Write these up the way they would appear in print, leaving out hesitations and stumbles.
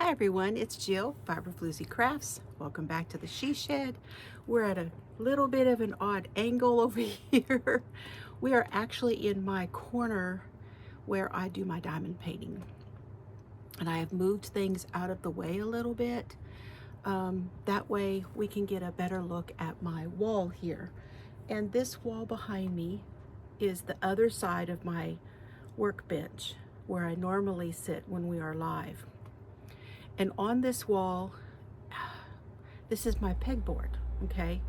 Hi everyone, it's Jill, FiberFloozieCrafts. Welcome back to the She Shed. We're at a little bit of an odd angle over here. We are actually in my corner where I do my diamond painting. And I have moved things out of the way a little bit. That way we can get a better look at my wall here. And this wall behind me is the other side of my workbench where I normally sit when we are live. And on this wall, this is my pegboard, okay?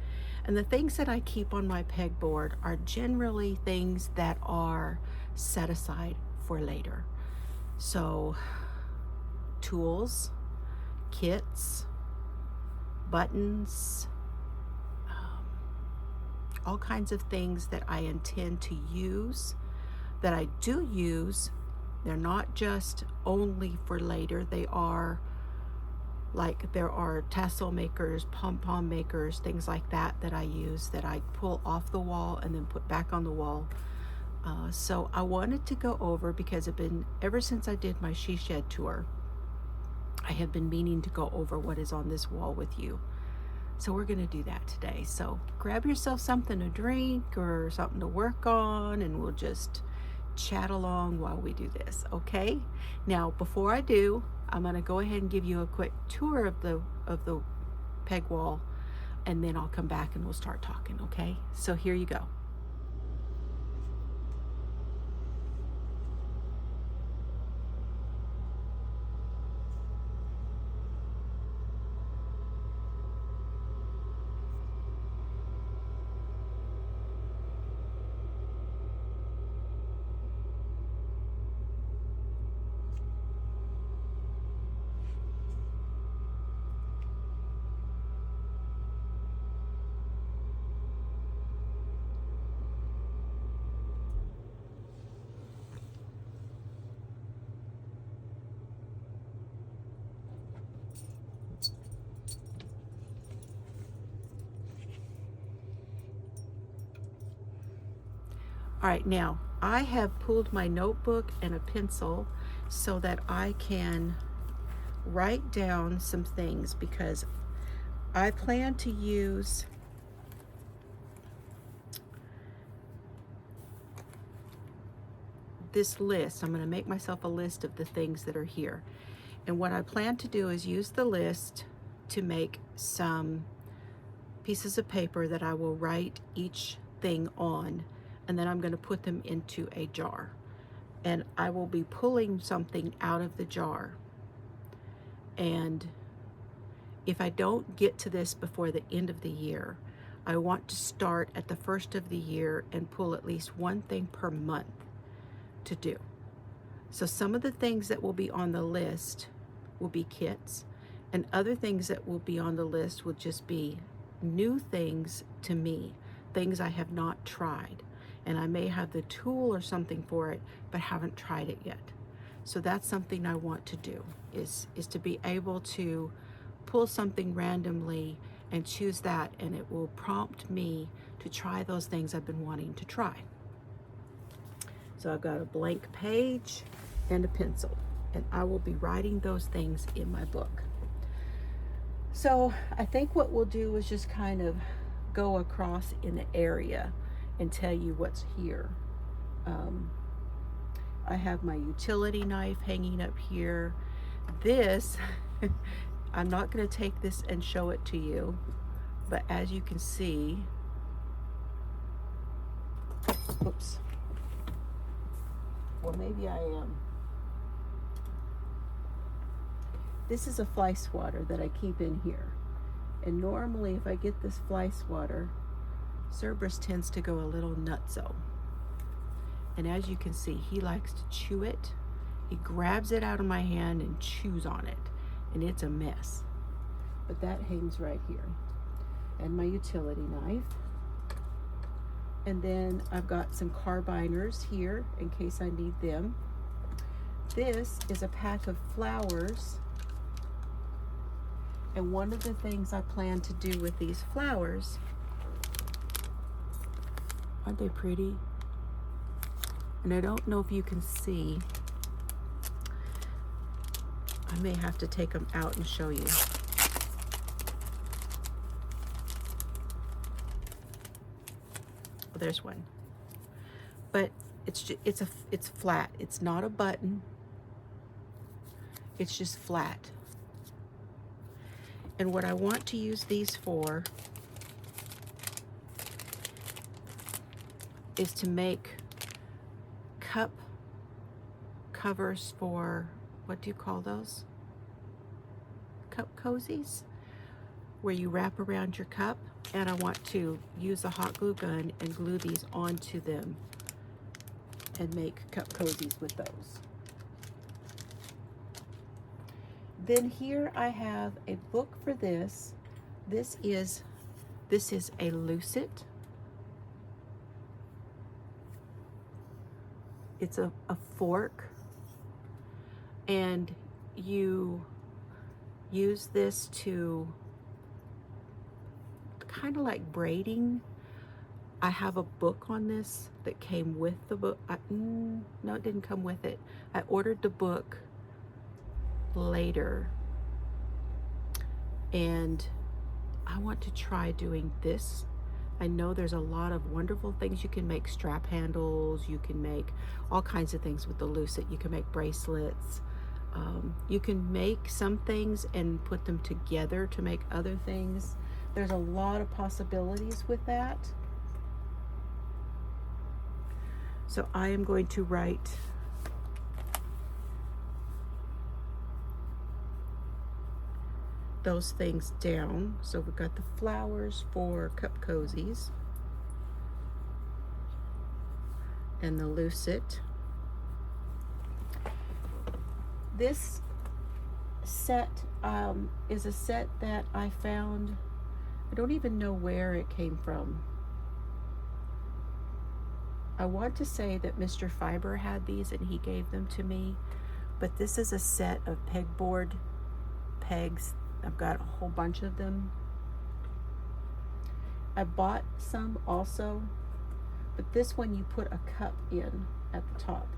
And the things that I keep on my pegboard are generally things that are set aside for later. So, tools, kits, buttons, all kinds of things that I intend to use, that I do use. They're not just only for later, they are like there are tassel makers, pom-pom makers, things like that that I use that I pull off the wall and then put back on the wall. So I wanted to go over, because ever since I did my She Shed tour, I have been meaning to go over what is on this wall with you. So we're going to do that today. So grab yourself something to drink or something to work on, and we'll just chat along while we do this, okay? Now, before I do, I'm going to go ahead and give you a quick tour of the peg wall, and then I'll come back and we'll start talking, okay? So here you go. All right, now I have pulled my notebook and a pencil so that I can write down some things, because I plan to use this list. I'm going to make myself a list of the things that are here. And what I plan to do is use the list to make some pieces of paper that I will write each thing on, and then I'm going to put them into a jar. And I will be pulling something out of the jar. And if I don't get to this before the end of the year, I want to start at the first of the year and pull at least one thing per month to do. So some of the things that will be on the list will be kits, and other things that will be on the list will just be new things to me, things I have not tried. And I may have the tool or something for it, but haven't tried it yet. So that's something I want to do, is to be able to pull something randomly and choose that, and it will prompt me to try those things I've been wanting to try. So I've got a blank page and a pencil, and I will be writing those things in my book. So I think what we'll do is just kind of go across in the area and tell you what's here. I have my utility knife hanging up here. This, I'm not going to take this and show it to you, but as you can see, oops, well maybe I am. This is a fly swatter that I keep in here. And normally if I get this fly swatter, Cerberus tends to go a little nutso. And as you can see, he likes to chew it. He grabs it out of my hand and chews on it. And it's a mess. But that hangs right here. And my utility knife. And then I've got some carbiners here in case I need them. This is a pack of flowers. And one of the things I plan to do with these flowers, aren't they pretty? And I don't know if you can see, I may have to take them out and show you. Oh, there's one. But it's flat. It's not a button. It's just flat. And what I want to use these for is to make cup covers for, what do you call those? Cup cozies, where you wrap around your cup. And I want to use a hot glue gun and glue these onto them and make cup cozies with those. Then here I have a book for this. This is a lucite. It's a fork, and you use this to kind of like braiding. I have a book on this that came with the book. No, it didn't come with it. I ordered the book later, and I want to try doing this. I know there's a lot of wonderful things you can make. Strap handles, you can make all kinds of things with the lucite. You can make bracelets. You can make some things and put them together to make other things. There's a lot of possibilities with that. So I am going to write those things down. So we've got the flowers for cup cozies and the lucite. This set is a set that I found. I don't even know where it came from. I want to say that Mr. Fiber had these and he gave them to me, but this is a set of pegboard pegs. I've got a whole bunch of them. I bought some also, but this one you put a cup in at the top.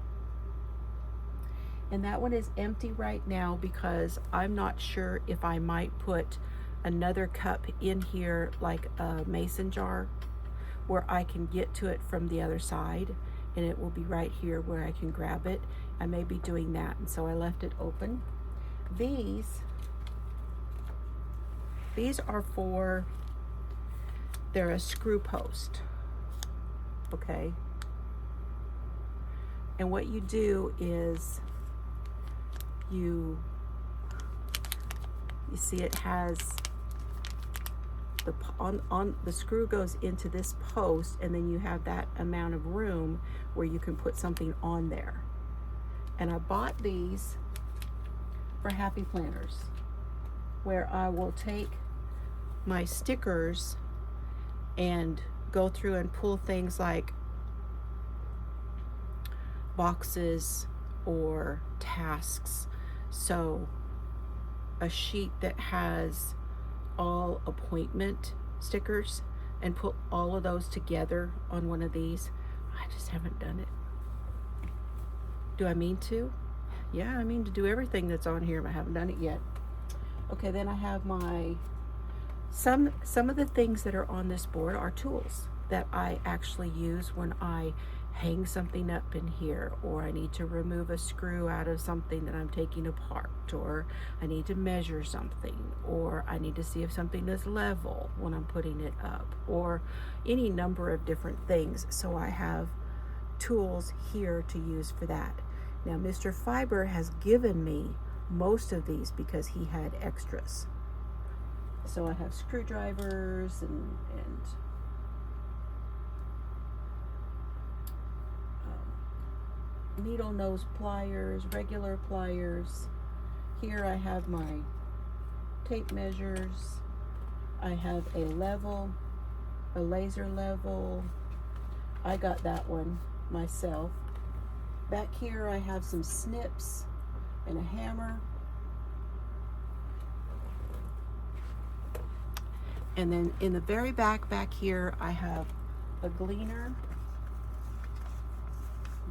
And that one is empty right now because I'm not sure if I might put another cup in here, like a mason jar, where I can get to it from the other side, and it will be right here where I can grab it. I may be doing that, and so I left it open. These are for, they're a screw post, okay? And what you do is you see it has the on the screw goes into this post, and then you have that amount of room where you can put something on there. And I bought these for Happy Planners, where I will take my stickers and go through and pull things like boxes or tasks. So a sheet that has all appointment stickers, and put all of those together on one of these. I just haven't done it. Do I mean to? Yeah, I mean to do everything that's on here, but I haven't done it yet. Okay, then I have my, some of the things that are on this board are tools that I actually use when I hang something up in here, or I need to remove a screw out of something that I'm taking apart, or I need to measure something, or I need to see if something is level when I'm putting it up, or any number of different things. So I have tools here to use for that. Now Mr. Fiber has given me most of these because he had extras. So I have screwdrivers and needle nose pliers, regular pliers. Here I have my tape measures. I have a level, a laser level. I got that one myself. Back here I have some snips and a hammer. And then in the very back here I have a gleaner.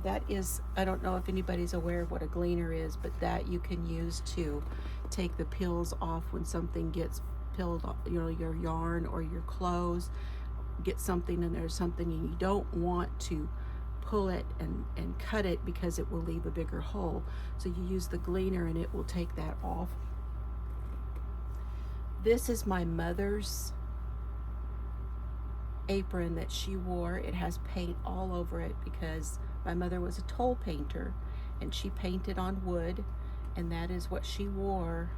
That is, I don't know if anybody's aware of what a gleaner is, but that you can use to take the peels off when something gets peeled off, you know, your yarn or your clothes, get something and there's something and you don't want to pull it and cut it because it will leave a bigger hole. So you use the gleaner and it will take that off. This is my mother's apron that she wore. It has paint all over it because my mother was a toll painter and she painted on wood, and that is what she wore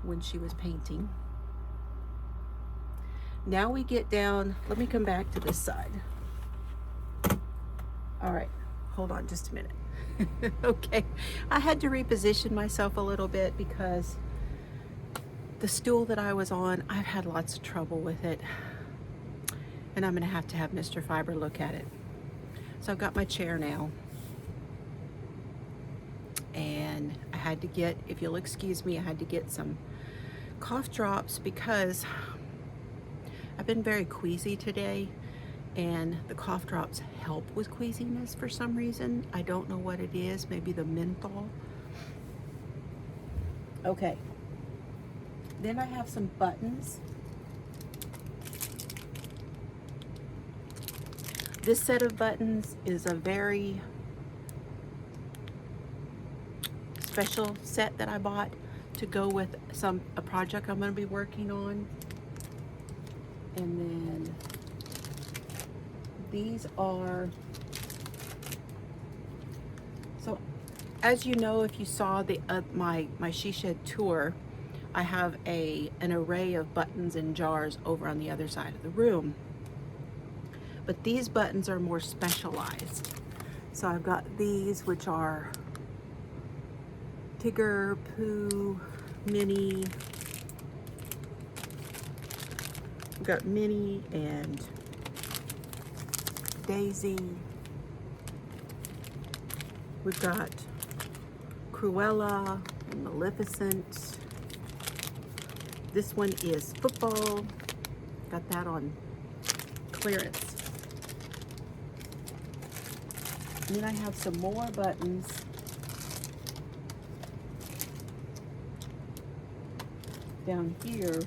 when she was painting. Now we get down, let me come back to this side. All right, hold on just a minute. Okay, I had to reposition myself a little bit because the stool that I was on, I've had lots of trouble with it. And I'm gonna have to have Mr. Fiber look at it. So I've got my chair now. And I had to get, if you'll excuse me, I had to get some cough drops because I've been very queasy today, and the cough drops help with queasiness for some reason. I don't know what it is, maybe the menthol. Okay. Then I have some buttons. This set of buttons is a very special set that I bought to go with a project I'm going to be working on. And then these are, so as you know, if you saw the my she shed tour, I have an array of buttons and jars over on the other side of the room. But these buttons are more specialized. So I've got these, which are Tigger, Pooh, Minnie. We've got Minnie and Daisy. We've got Cruella and Maleficent. This one is football. Got that on clearance. And then I have some more buttons. Down here.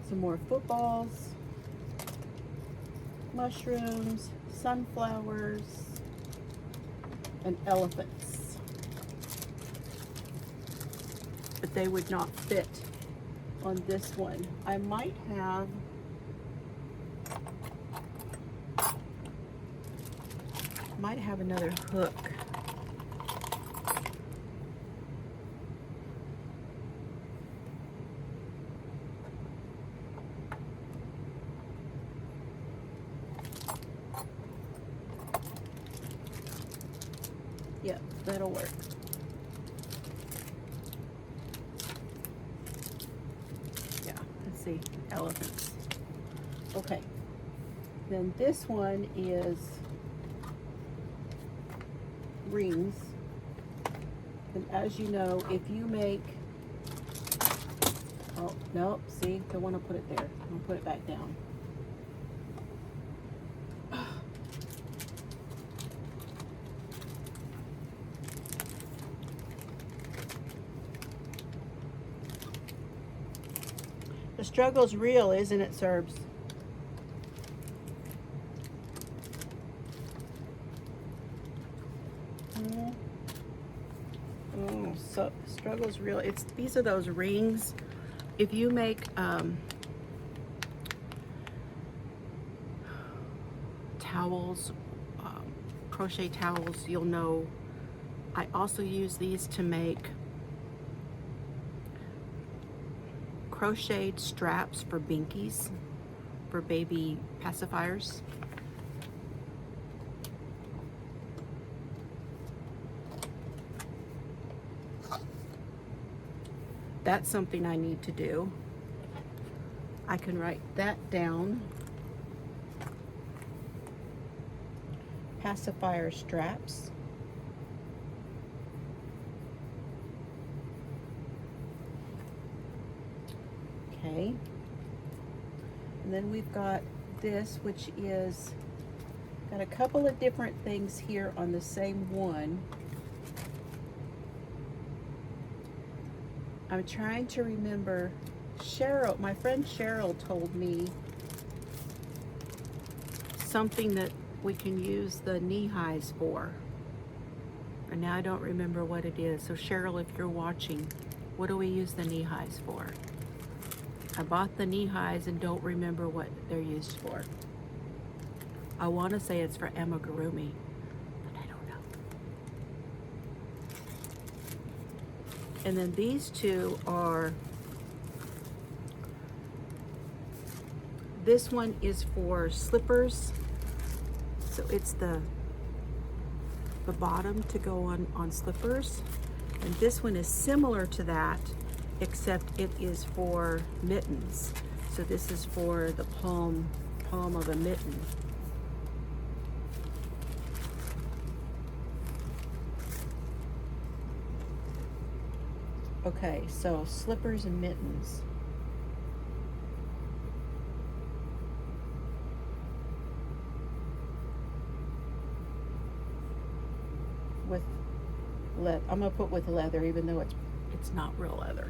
Some more footballs, mushrooms, sunflowers, and elephants. But they would not fit on this one. I might have another hook. Yeah, that'll work. Yeah, let's see, elephants. Okay, then this one is rings. And as you know, if you make, oh, no, see, don't want to put it there. I'm going to put it back down. The struggle's real, isn't it, Serbs? Oh, so struggle's real. These are those rings. If you make towels, crochet towels, you'll know. I also use these to make crocheted straps for binkies, for baby pacifiers. That's something I need to do. I can write that down. Pacifier straps. Okay. And then we've got this, which is got a couple of different things here on the same one. I'm trying to remember. Cheryl, my friend Cheryl told me something that we can use the knee highs for. And now I don't remember what it is. So Cheryl, if you're watching, what do we use the knee highs for? I bought the knee highs and don't remember what they're used for. I want to say it's for amigurumi, but I don't know. And then these two are, this one is for slippers. So it's the bottom to go on slippers. And this one is similar to that, except it is for mittens. So this is for the palm of a mitten. Okay, so slippers and mittens. With leather. I'm gonna put with leather, even though it's not real leather.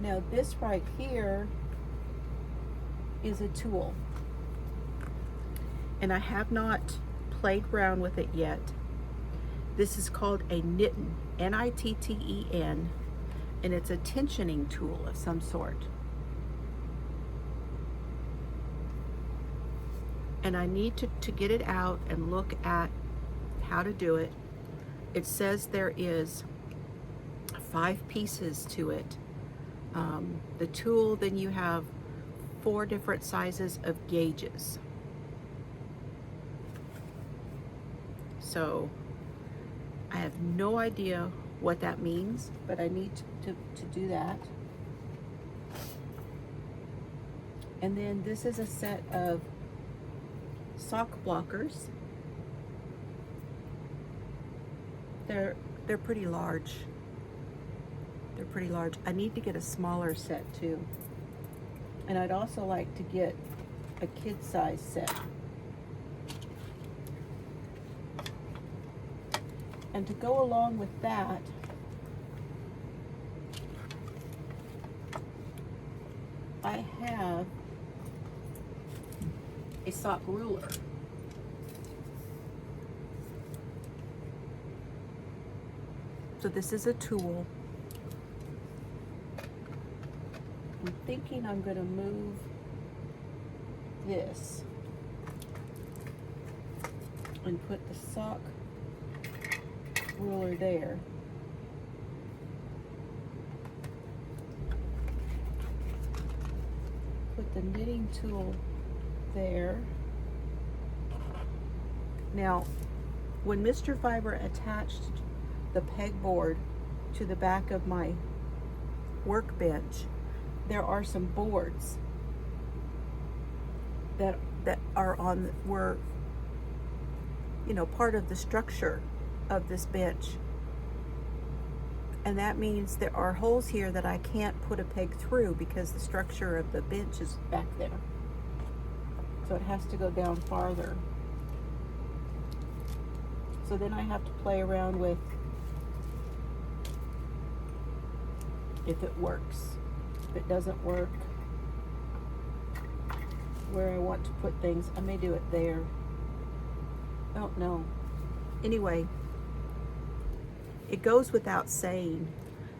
Now this right here is a tool, and I have not played around with it yet. This is called a knitten, N-I-T-T-E-N, and it's a tensioning tool of some sort. And I need to get it out and look at how to do it. It says there is 5 pieces to it. The tool, then you have 4 different sizes of gauges. So I have no idea what that means, but I need to do that. And then this is a set of sock blockers. They're pretty large. They're pretty large. I need to get a smaller set too. And I'd also like to get a kid size set. And to go along with that, I have a sock ruler. So this is a tool. I'm thinking I'm going to move this and put the sock ruler there. Put the knitting tool there. Now, when Mr. Fiber attached the pegboard to the back of my workbench, there are some boards that were, you know, part of the structure of this bench. And that means there are holes here that I can't put a peg through because the structure of the bench is back there. So it has to go down farther. So then I have to play around with if it works. If it doesn't work, where I want to put things, I may do it there. I don't know. Anyway, it goes without saying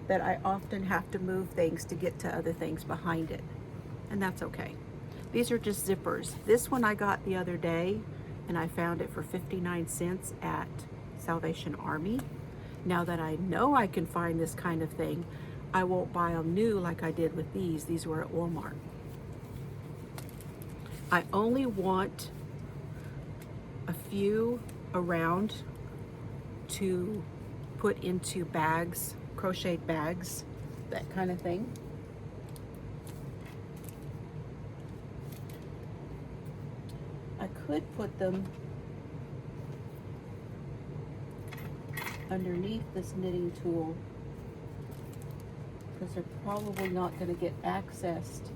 that I often have to move things to get to other things behind it, and that's okay. These are just zippers. This one I got the other day, and I found it for 59 cents at Salvation Army. Now that I know I can find this kind of thing, I won't buy them new like I did with these. These were at Walmart. I only want a few around to put into bags, crocheted bags, that kind of thing. I could put them underneath this knitting tool because they're probably not going to get accessed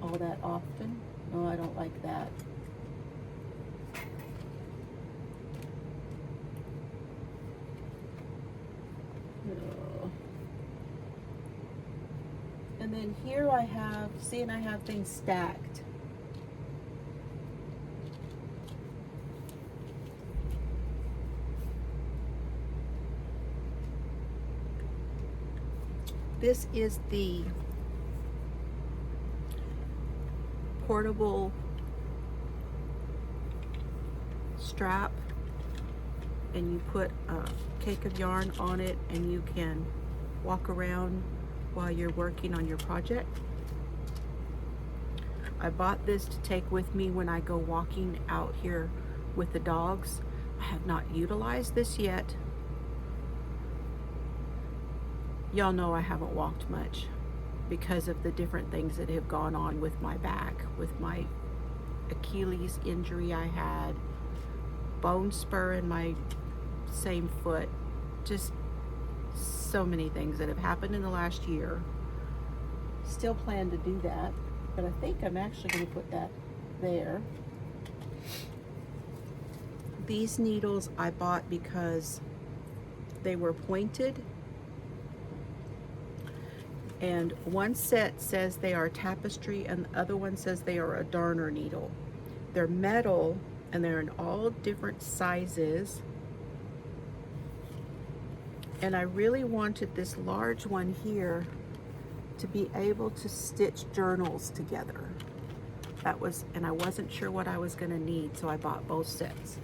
all that often. No, I don't like that. No. And then here I have, see, and I have things stacked. This is the portable strap, and you put a cake of yarn on it and you can walk around while you're working on your project. I bought this to take with me when I go walking out here with the dogs. I have not utilized this yet. Y'all know I haven't walked much because of the different things that have gone on with my back, with my Achilles injury I had, bone spur in my same foot, just so many things that have happened in the last year. Still plan to do that, but I think I'm actually going to put that there. These needles I bought because they were pointed, and one set says they are tapestry and the other one says they are a darner needle. They're metal and they're in all different sizes, and I really wanted this large one here to be able to stitch journals together. That was, and I wasn't sure what I was going to need, so I bought both sets.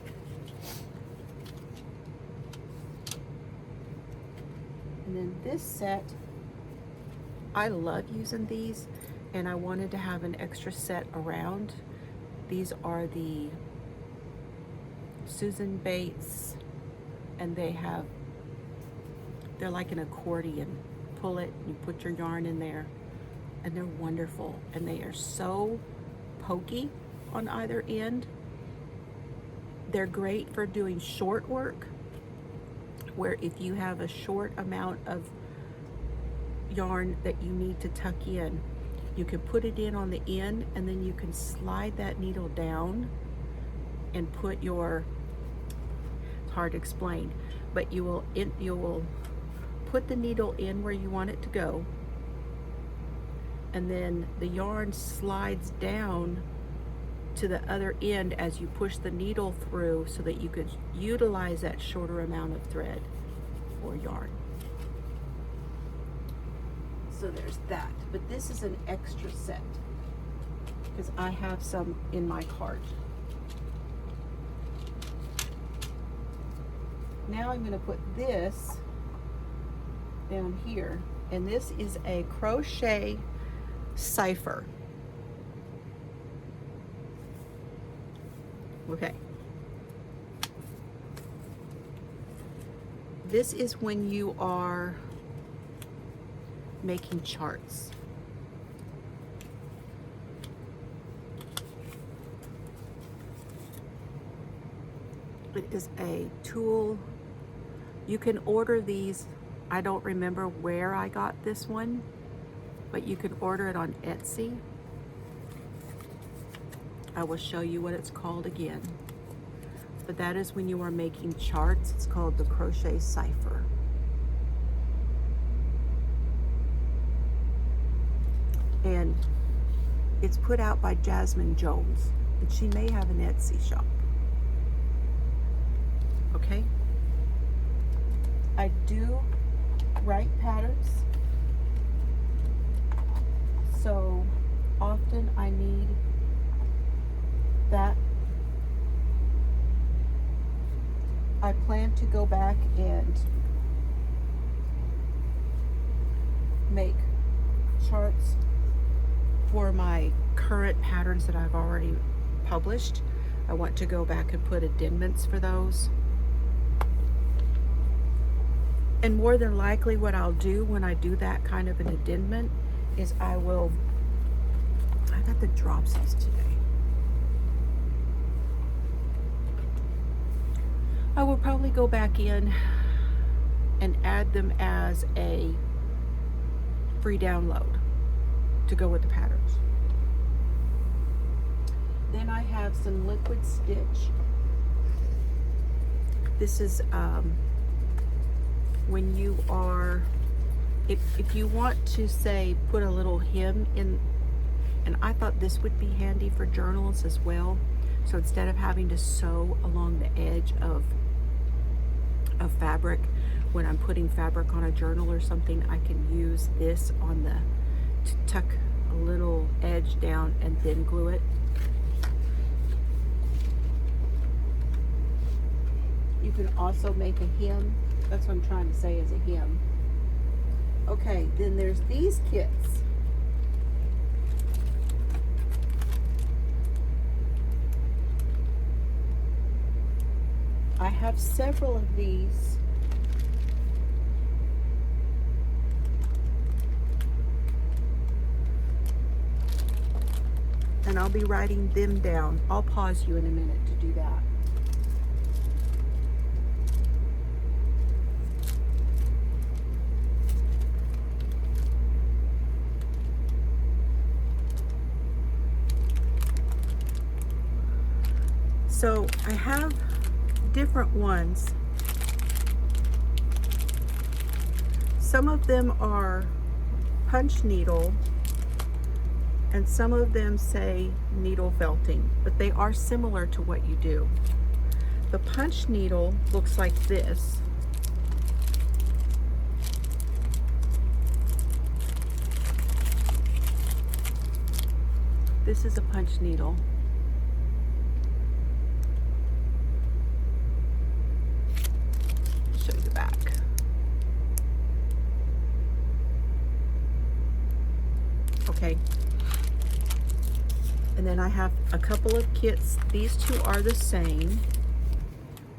And then this set, I love using these, and I wanted to have an extra set around. These are the Susan Bates, and they're like an accordion. Pull it, you put your yarn in there, and they're wonderful, and they are so pokey on either end. They're great for doing short work, where if you have a short amount of yarn that you need to tuck in, you can put it in on the end, and then you can slide that needle down and put your, it's hard to explain, but you will put the needle in where you want it to go, and then the yarn slides down to the other end as you push the needle through, so that you could utilize that shorter amount of thread or yarn. So there's that, but this is an extra set because I have some in my cart. Now I'm going to put this down here, and this is a crochet cipher. Okay. This is when you are making charts. It is a tool. You can order these. I don't remember where I got this one, but you can order it on Etsy. I will show you what it's called again. But that is when you are making charts. It's called the Crochet Cipher. And it's put out by Jasmine Jones, and she may have an Etsy shop. Okay? I do write patterns, so often I need that. I plan to go back and make charts for my current patterns that I've already published. I want to go back and put addendums for those. And more than likely what I'll do when I do that kind of an addendum is I got the dropsies today. I will probably go back in and add them as a free download to go with the patterns. Then I have some liquid stitch. This is when you are, if you want to say put a little hem in, and I thought this would be handy for journals as well. So instead of having to sew along the edge of fabric, when I'm putting fabric on a journal or something, I can use this on the, to tuck a little edge down and then glue it. You can also make a hem. That's what I'm trying to say is a hem. Okay, then there's these kits. I have several of these. And I'll be writing them down. I'll pause you in a minute to do that. So I have different ones. Some of them are punch needle and some of them say needle felting, but they are similar to what you do. The punch needle looks like this. This is a punch needle. Show you the back. Okay. And then I have a couple of kits. These two are the same.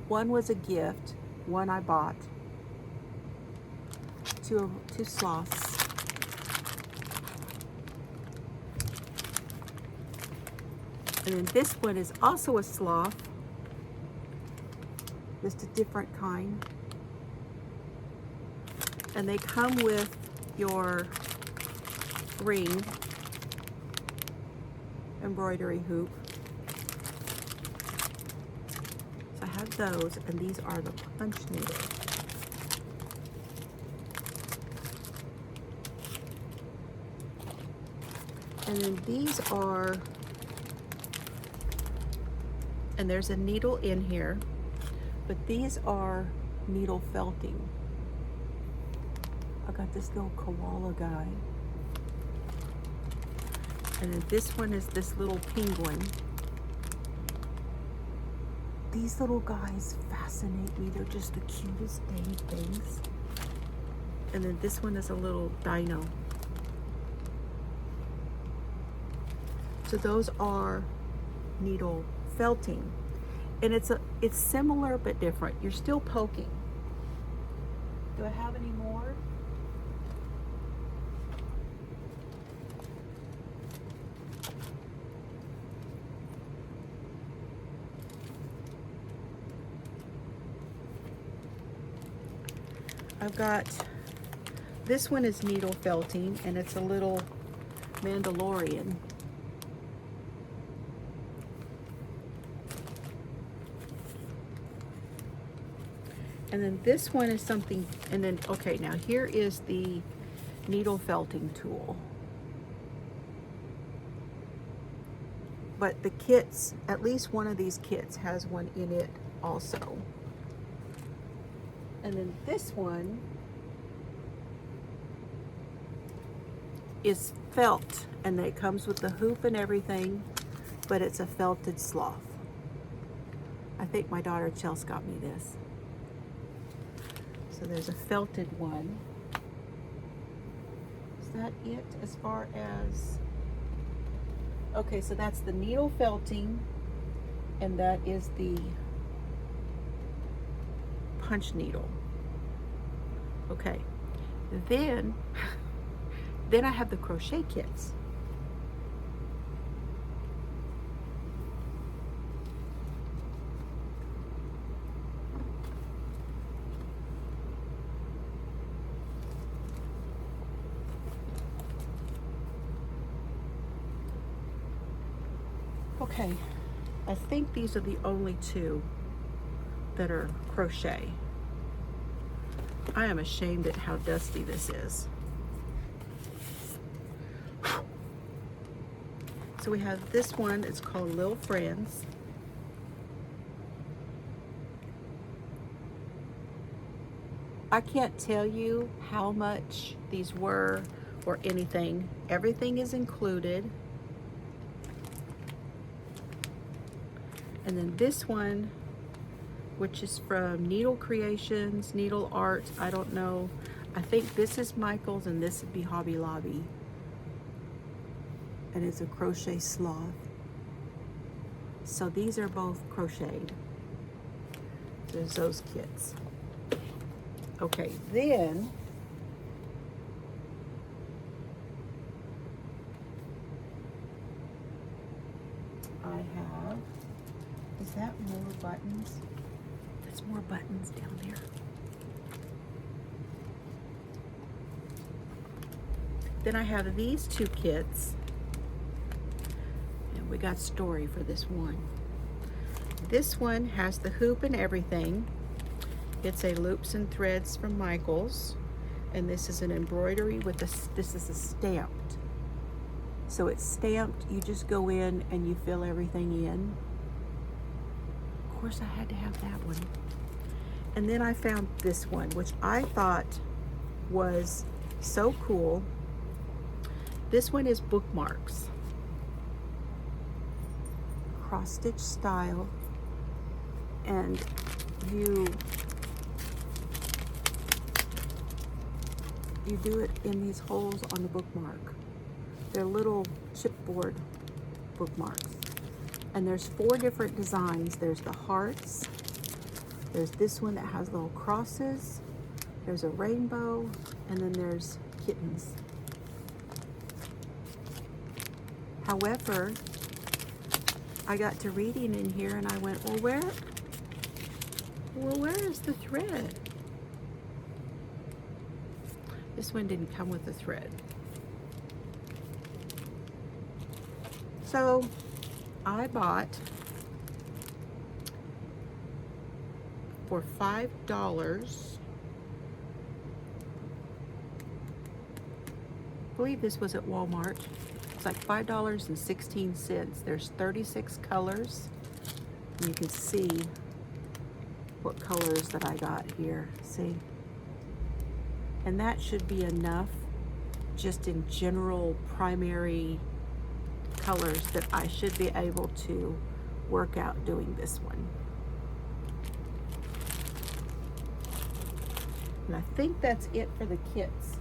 One was a gift, one I bought. Two sloths. And then this one is also a sloth, just a different kind. And they come with your ring, embroidery hoop. So I have those, and these are the punch needles. And then these are, and there's a needle in here, but these are needle felting. I got this little koala guy. And then this one is this little penguin. These little guys fascinate me. They're just the cutest dang things. And then this one is a little dino. So those are needle felting. And it's similar but different. You're still poking. Do I have any more? I've got, this one is needle felting, and it's a little Mandalorian. And then this one is something, and then, okay, now here is the needle felting tool. But the kits, at least one of these kits has one in it also. And then this one is felt, and it comes with the hoop and everything, but it's a felted sloth. I think my daughter Chelsea got me this. So there's a felted one. Is that it as far as, okay, so that's the needle felting, and that is the punch needle. Okay, then I have the crochet kits. Okay, I think these are the only two that are crochet. I am ashamed at how dusty this is. So we have this one, it's called Little Friends. I can't tell you how much these were or anything. Everything is included. And then this one, which is from Needle Creations, Needle Art, I don't know. I think this is Michael's and this would be Hobby Lobby. And it's a crochet sloth. So these are both crocheted. There's those kits. Okay, then I have, is that more buttons? There's more buttons down there. Then I have these two kits. And we got story for this one. This one has the hoop and everything. It's a loops and threads from Michael's, and this is an embroidery with this is a stamped. So it's stamped, you just go in and you fill everything in. Of course I had to have that one. And then I found this one, which I thought was so cool. This one is bookmarks. Cross stitch style, and you do it in these holes on the bookmark. They're little chipboard bookmarks. And there's 4 different designs. There's the hearts. There's this one that has little crosses. There's a rainbow. And then there's kittens. However, I got to reading in here and I went, well, where is the thread? This one didn't come with a thread. So I bought for $5. I believe this was at Walmart. It's like $5.16. There's 36 colors. And you can see what colors that I got here. See? And that should be enough just in general primary colors that I should be able to work out doing this one. And I think that's it for the kits.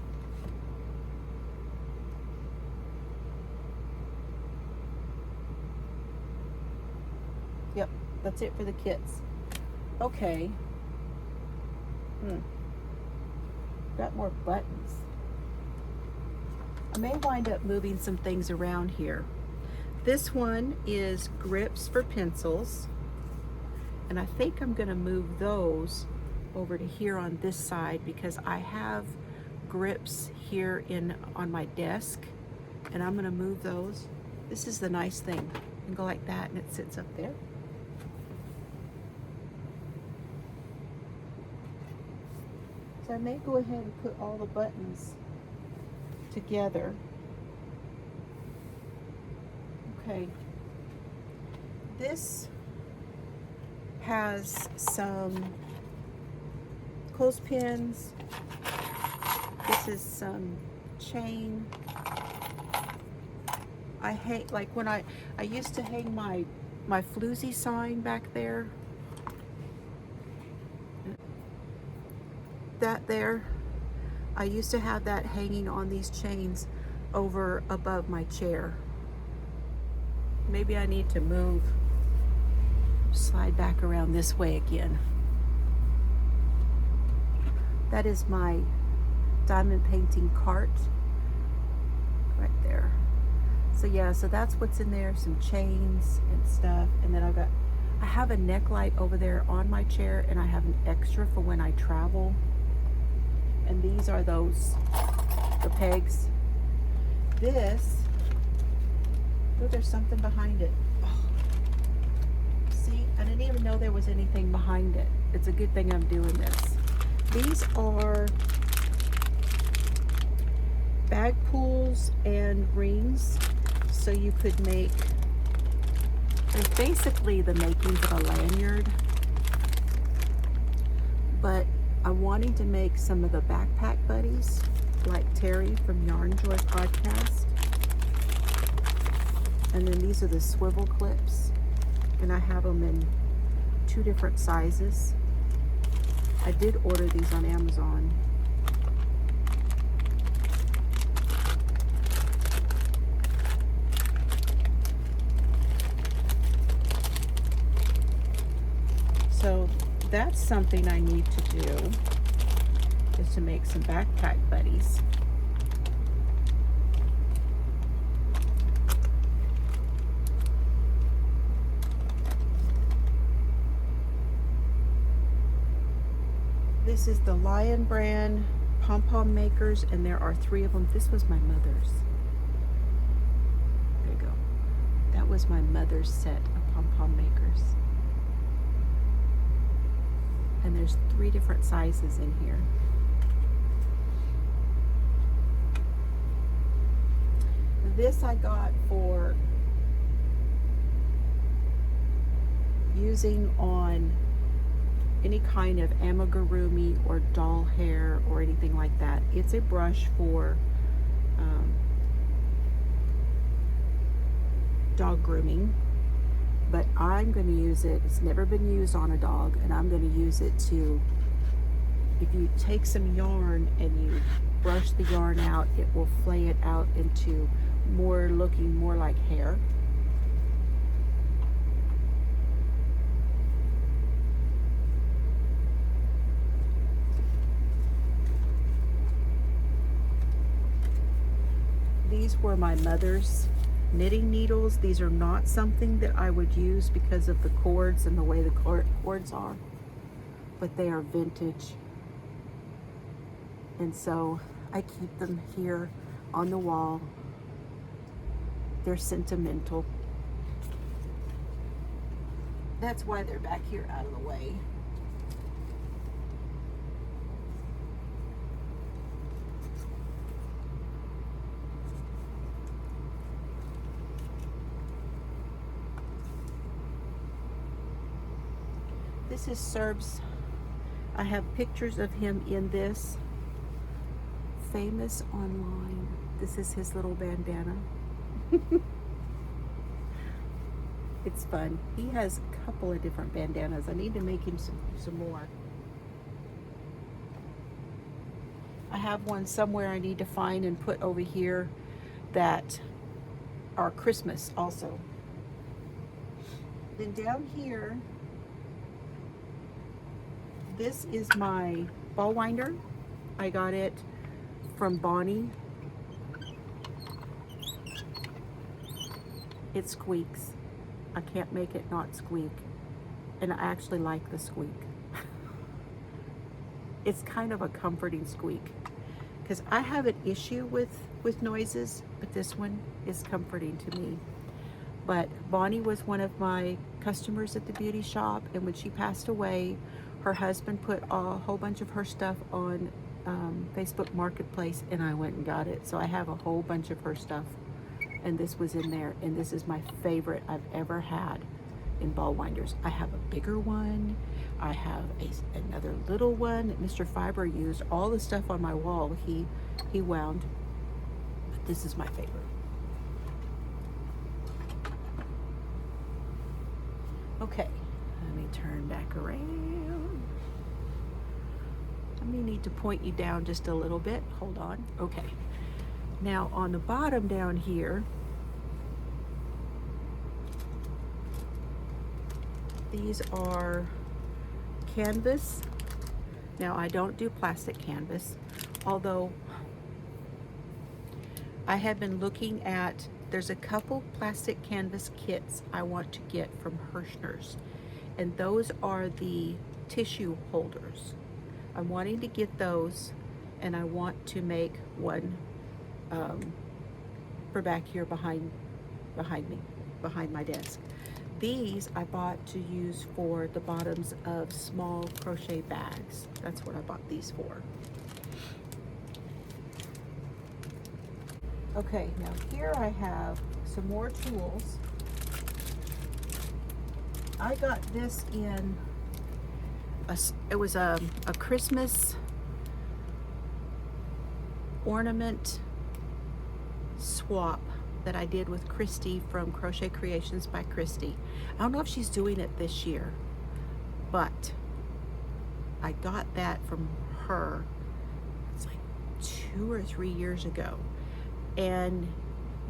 Yep, that's it for the kits. Okay. Got more buttons. I may wind up moving some things around here. This one is grips for pencils, and I think I'm going to move those over to here on this side because I have grips here on my desk, and I'm going to move those. This is the nice thing. You can go like that and it sits up there. So I may go ahead and put all the buttons together. Okay. This has some clothespins. This is some chain. I hate, like when I used to hang my Floozie sign back there. That there, I used to have that hanging on these chains over above my chair. Maybe I need to move, slide back around this way again. That is my diamond painting cart right there. So yeah, so that's what's in there, some chains and stuff. And then I have a neck light over there on my chair, and I have an extra for when I travel. And these are the pegs. This, oh, there's something behind it. Oh, didn't even know there was anything behind it. It's a good thing I'm doing this. These are bag pulls and rings, so you could make, they're basically the makings of a lanyard, but I'm wanting to make some of the backpack buddies like Terry from Yarn Joy podcast. And then these are the swivel clips, and I have them in 2 different sizes. I did order these on Amazon. So that's something I need to do, is to make some backpack buddies. This is the Lion brand pom-pom makers, and there are 3 of them. This was my mother's. There you go. That was my mother's set of pom-pom makers. And there's 3 different sizes in here. This I got for using on any kind of amigurumi or doll hair or anything like that. It's a brush for dog grooming, but I'm going to use it. It's never been used on a dog, and I'm going to use it to, if you take some yarn and you brush the yarn out, it will flay it out into looking more like hair. These were my mother's knitting needles. These are not something that I would use because of the cords and the way the cords are, but they are vintage. And so I keep them here on the wall. They're sentimental. That's why they're back here out of the way. This is Serb's. I have pictures of him in this. Famous online. This is his little bandana. It's fun. He has a couple of different bandanas. I need to make him some more. I have one somewhere I need to find and put over here that are Christmas also. Then down here, this is my ball winder. I got it from Bonnie. It squeaks. I can't make it not squeak. And I actually like the squeak. It's kind of a comforting squeak, because I have an issue with noises, but this one is comforting to me. But Bonnie was one of my customers at the beauty shop, and when she passed away, her husband put a whole bunch of her stuff on Facebook Marketplace, and I went and got it. So I have a whole bunch of her stuff, and this was in there, and this is my favorite I've ever had in ball winders. I have a bigger one. I have another little one that Mr. Fiber used. All the stuff on my wall he wound, but this is my favorite. Okay, let me turn back around. I may need to point you down just a little bit. Hold on. Okay. Now on the bottom down here, these are canvas. Now I don't do plastic canvas, although I have been looking at, there's a couple plastic canvas kits I want to get from Hirschner's, and those are the tissue holders. I'm wanting to get those, and I want to make one for back here behind me, behind my desk. These I bought to use for the bottoms of small crochet bags. That's what I bought these for. Okay, now here I have some more tools. I got this in it was a Christmas ornament swap that I did with Christy from Crochet Creations by Christy. I don't know if she's doing it this year, but I got that from her. It's like 2 or 3 years ago. And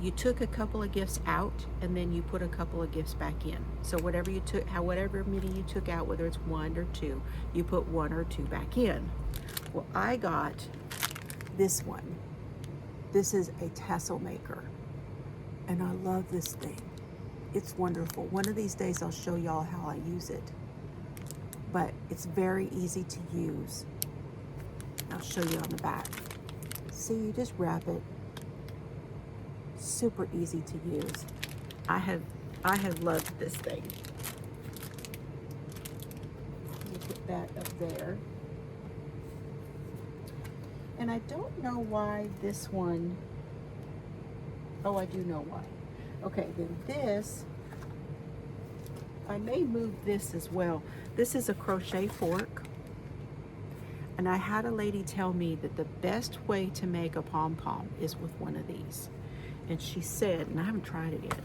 you took a couple of gifts out and then you put a couple of gifts back in. So whatever you took, whatever many you took out, whether it's 1 or 2, you put 1 or 2 back in. Well, I got this one. This is a tassel maker. And I love this thing. It's wonderful. One of these days I'll show y'all how I use it. But it's very easy to use. I'll show you on the back. See, you just wrap it. Super easy to use. I have loved this thing. Let me put that up there. And I don't know why this one, oh, I do know why. Okay, then this, I may move this as well. This is a crochet fork. And I had a lady tell me that the best way to make a pom-pom is with one of these. And she said, and I haven't tried it yet,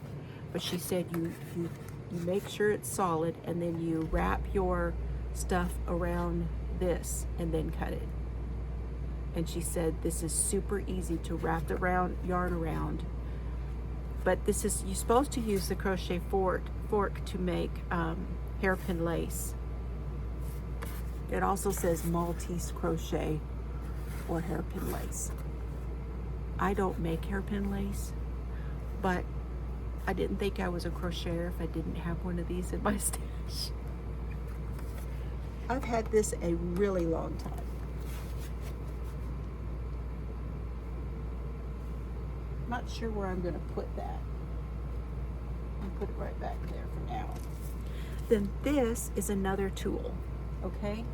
but she said you make sure it's solid and then you wrap your stuff around this and then cut it. And she said this is super easy to wrap the yarn around. But this is, you're supposed to use the crochet fork to make hairpin lace. It also says Maltese crochet or hairpin lace. I don't make hairpin lace, but I didn't think I was a crocheter if I didn't have one of these in my stash. I've had this a really long time. Not sure where I'm going to put that. I'll put it right back there for now. Then this is another tool, okay?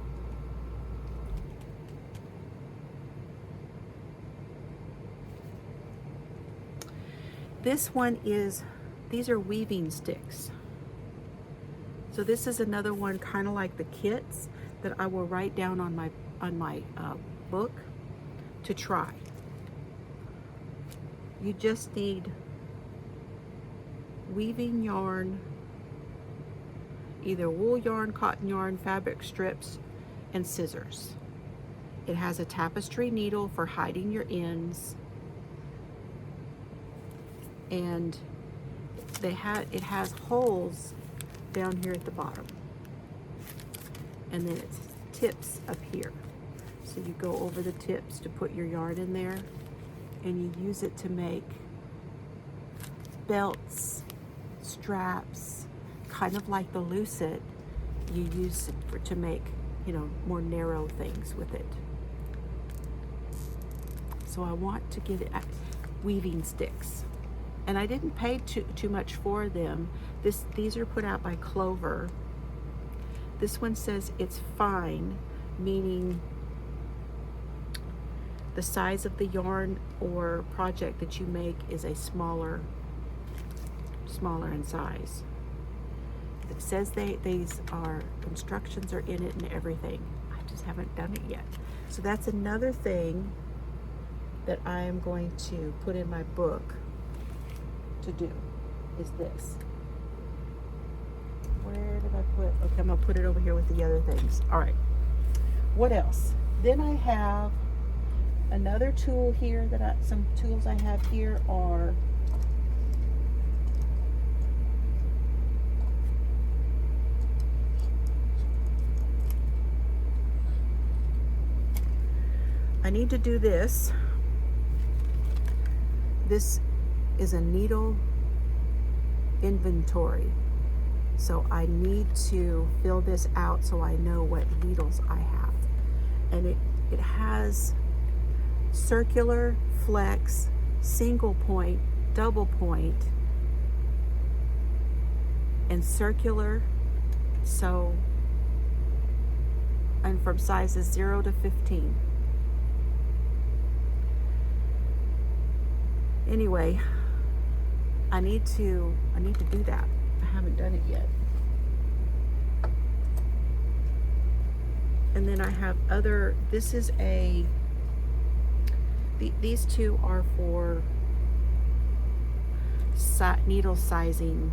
This one is, these are weaving sticks. So this is another one kind of like the kits that I will write down on my book to try. You just need weaving yarn, either wool yarn, cotton yarn, fabric strips, and scissors. It has a tapestry needle for hiding your ends. And it has holes down here at the bottom, and then it's tips up here, so you go over the tips to put your yarn in there, and you use it to make belts, straps, kind of like the lucet. You use it to make, you know, more narrow things with it. So I want to give it weaving sticks. And I didn't pay too much for them. These are put out by Clover. This one says it's fine, meaning the size of the yarn or project that you make is a smaller in size. It says these are, instructions are in it and everything. I just haven't done it yet. So that's another thing that I am going to put in my book to do, is this. Where did I put, okay, I'm gonna put it over here with the other things. All right, what else? Then I have another tool here some tools I have here are I need to do this. This is a needle inventory. So I need to fill this out so I know what needles I have. And it has circular, flex, single point, double point, and circular, so, and from sizes 0 to 15. Anyway, I need to do that. I haven't done it yet. And then I have other, this is these two are for needle sizing.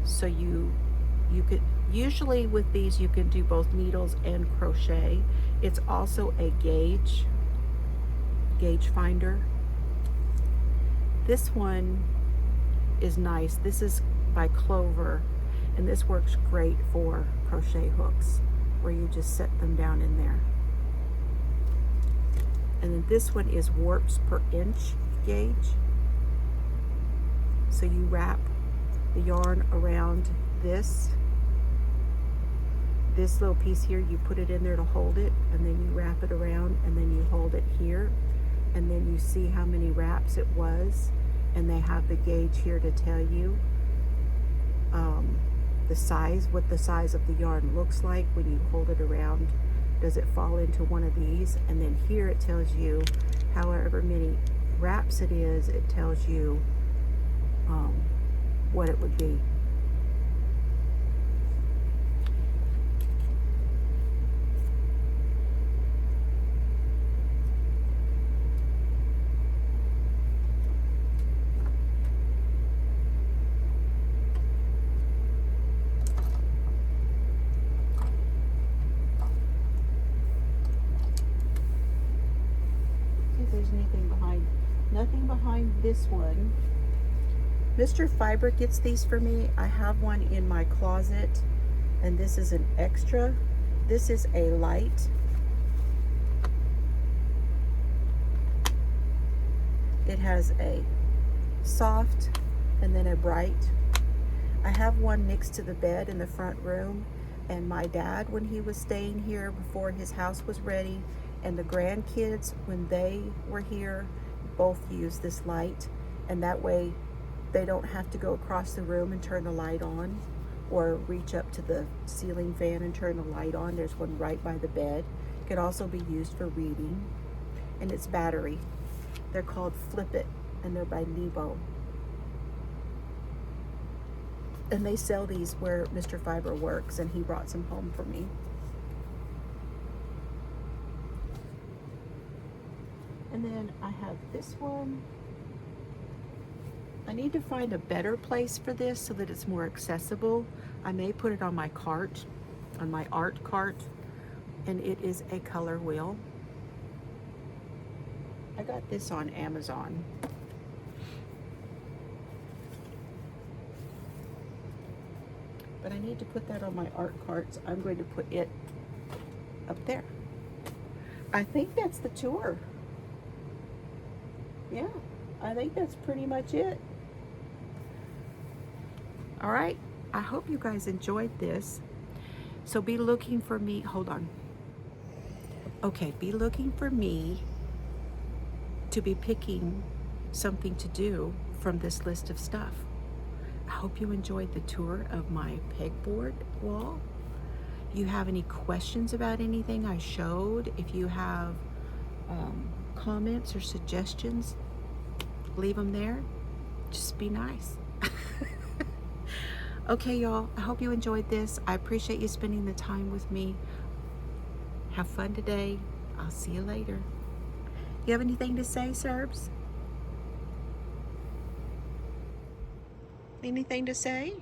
So you could, usually with these you can do both needles and crochet. It's also a gauge finder. This one is nice. This is by Clover, and this works great for crochet hooks where you just set them down in there. And then this one is warps per inch gauge. So you wrap the yarn around this little piece here, you put it in there to hold it, and then you wrap it around, and then you hold it here, and then you see how many wraps it was, and they have the gauge here to tell you the size, what the size of the yarn looks like when you hold it around. Does it fall into one of these? And then here it tells you however many wraps it is, it tells you what it would be. Nothing behind this one. Mr. Fiber gets these for me. I have one in my closet, and this is an extra. This is a light. It has a soft and then a bright. I have one next to the bed in the front room, and my dad, when he was staying here before his house was ready, and the grandkids, when they were here, both use this light, and that way they don't have to go across the room and turn the light on, or reach up to the ceiling fan and turn the light on. There's one right by the bed. It can also be used for reading, and it's battery. They're called Flip It, and they're by Nebo. And they sell these where Mr. Fiber works, and he brought some home for me. And then I have this one. I need to find a better place for this so that it's more accessible. I may put it on my cart, on my art cart, and it is a color wheel. I got this on Amazon. But I need to put that on my art cart, so I'm going to put it up there. I think that's the tour. Yeah, I think that's pretty much it. All right, I hope you guys enjoyed this. So be looking for me, hold on. Okay, be looking for me to be picking something to do from this list of stuff. I hope you enjoyed the tour of my pegboard wall. If you have any questions about anything I showed, if you have comments or suggestions, leave them there. Just be nice. Okay, y'all, I hope you enjoyed this. I appreciate you spending the time with me. Have fun today. I'll see you later. You have anything to say, Serbs? Anything to say?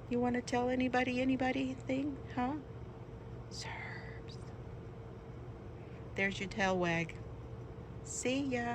You want to tell anybody anything, huh? Serbs. There's your tail wag. See ya.